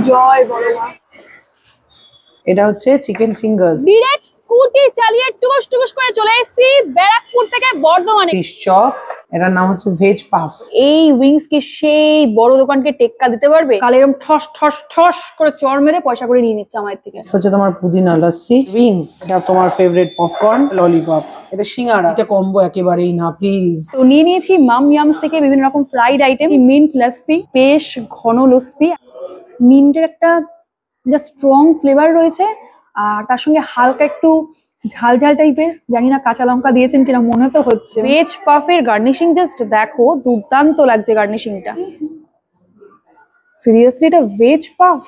জয় বড় মা। এটা হচ্ছে চিকেন ফিঙ্গার্স। ডিরেক্ট স্কুটি চালিয়ে টুকুস টুকুস করে চলে এসেছি ব্যারাকপুর থেকে বর্ধমানে। ফিশ চপ, এটার নাম হচ্ছে ভেজ পাফ। এই উইংস কি সেই বড় দোকানকে টেক্কা দিতে পারবে? কাল এরকম ঠস ঠস ঠস করে চর মেরে পয়সা করে নিয়ে নিচ্ছে আমার থেকে। হচ্ছে তোমার পুদিনা লাস্সি, উইংস, এটা তোমার ফেভারিট পপকর্ন, ললিপপ, এটা সিঙ্গারা। এটা কম্বো একেবারেই না প্লিজ। তো নিয়ে নিয়েছি মাম ইয়ামস থেকে বিভিন্ন রকম ফ্রাইড আইটেম, মিন্ট লাস্সি, বেশ ঘন লস্যি, মিন্টের একটা যা স্ট্রং ফ্লেভার রয়েছে আর তার সঙ্গে হালকা একটু ঝাল ঝাল টাইপের, জানি না কাঁচা লঙ্কা দিয়েছেন কিনা, মনে তো হচ্ছে। ভেজ পাফের গার্নিশিং জাস্ট দেখো, দুর্দান্ত লাগছে গার্নিশিংটা। সিরিয়াসলি এটা ভেজ পাফ,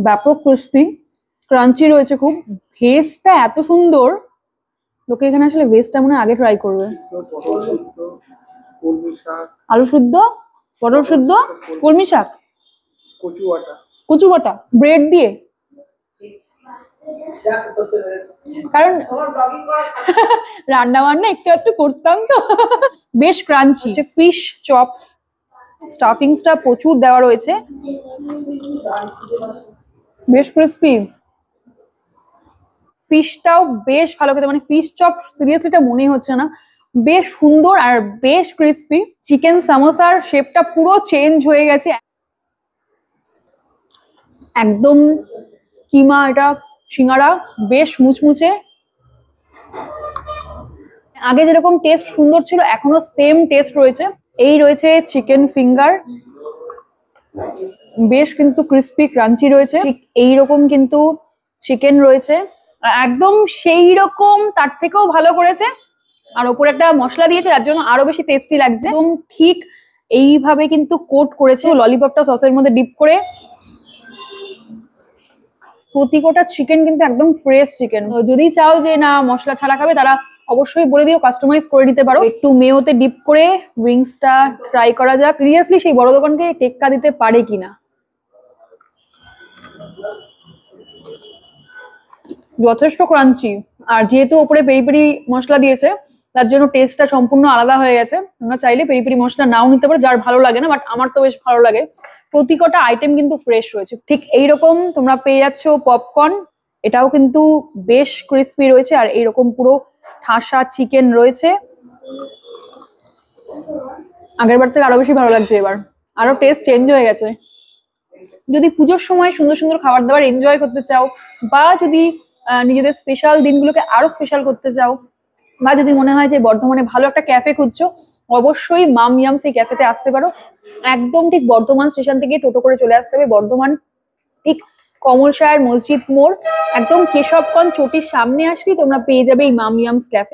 ব্যাপক ক্রিস্পি, ক্রাঞ্চি রয়েছে খুব। ভেজটা এত সুন্দর, লোকে এখানে আসলে ভেজটা মনে হয় আগে ট্রাই করবে। আলু শুদ্ধ, পটল শুদ্ধ, কলমি শাক, কচু বাটা, ব্রেড দিয়ে। কারণ রান্না বান্না একটু একটু করতাম তো, বেশ ক্রাঞ্চি। ফিশ চপ, স্টাফিংসটা প্রচুর দেওয়া রয়েছে, বেশ ক্রিস্পি। ফিশটাও বেশ ভালো খেতে, মানে ফিশ চপ সিরিয়াসলি এটা মনে হচ্ছে না, বেশ সুন্দর আর বেশ ক্রিস্পি। চিকেন সামোসার শেপটা পুরো চেঞ্জ হয়ে গেছে, একদম কিমা। এটা সিঙ্গারা বেশ মুচমুচে, আগে যেরকম টেস্ট সুন্দর ছিল এখনো সেম টেস্ট রয়েছে। এই রয়েছে চিকেন ফিঙ্গার, বেশ কিন্তু ক্রিস্পি ক্রাঞ্চি রয়েছে। ঠিক এইরকম কিন্তু চিকেন রয়েছে, একদম সেই রকম তার থেকেও ভালো করেছে। আর ওপরে একটা মশলা দিয়েছে যার জন্য আরো বেশি টেস্টি লাগছে। একদম ঠিক এইভাবে কিন্তু কোট করেছে, ললিপপটা সসের মধ্যে ডিপ করে। প্রতিটা চিকেন কিন্তু একদম ফ্রেশ চিকেন। যদি চাও যে না মশলা ছাড়া খাবে, তারা অবশ্যই বলে দিও, কাস্টমাইজ করে নিতে পারো। একটু মেয়োতে ডিপ করে উইংসটা ট্রাই করা যাক, সিরিয়াসলি সেই বড় দোকানকে টেক্কা দিতে পারে কিনা। যথেষ্ট ক্রাঞ্চি, আর যেহেতু ওপরে পেরি পেরি মশলা দিয়েছে তার জন্য টেস্টটা সম্পূর্ণ আলাদা হয়ে গেছে। তোমরা চাইলে পেরি পেরি মশলা নাও নিতে পারো, যার ভালো লাগে না, বাট আমার তো বেশ ভালো লাগে। প্রতিটা আইটেম কিন্তু ফ্রেশ রয়েছে। ঠিক এইরকম তোমরা পেয়ে যাচ্ছ পপকর্ন, এটাও কিন্তু বেশ ক্রিস্পি রয়েছে, আর এইরকম পুরো ঠাসা চিকেন রয়েছে। আগের বার থেকে আরো বেশি ভালো লাগছে, এবার আরো টেস্ট চেঞ্জ হয়ে গেছে। যদি পুজোর সময় সুন্দর সুন্দর খাবার দাবার এনজয় করতে চাও, বা যদি নিজেদের স্পেশাল দিনগুলোকে আরো স্পেশাল করতে চাও, বা যদি মনে হয় যে বর্ধমানে ভালো একটা ক্যাফে খুঁজছো, অবশ্যই মাম ইয়ামস এই ক্যাফেতে আসতে পারো। একদম ঠিক বর্ধমান স্টেশন থেকে টোটো করে চলে আসতে হবে বর্ধমান, ঠিক কমলসায়ের মসজিদ মোড়, একদম কেশবগঞ্জ চটির সামনে আসলেই তোমরা পেয়ে যাবে এই মাম ইয়ামস ক্যাফে।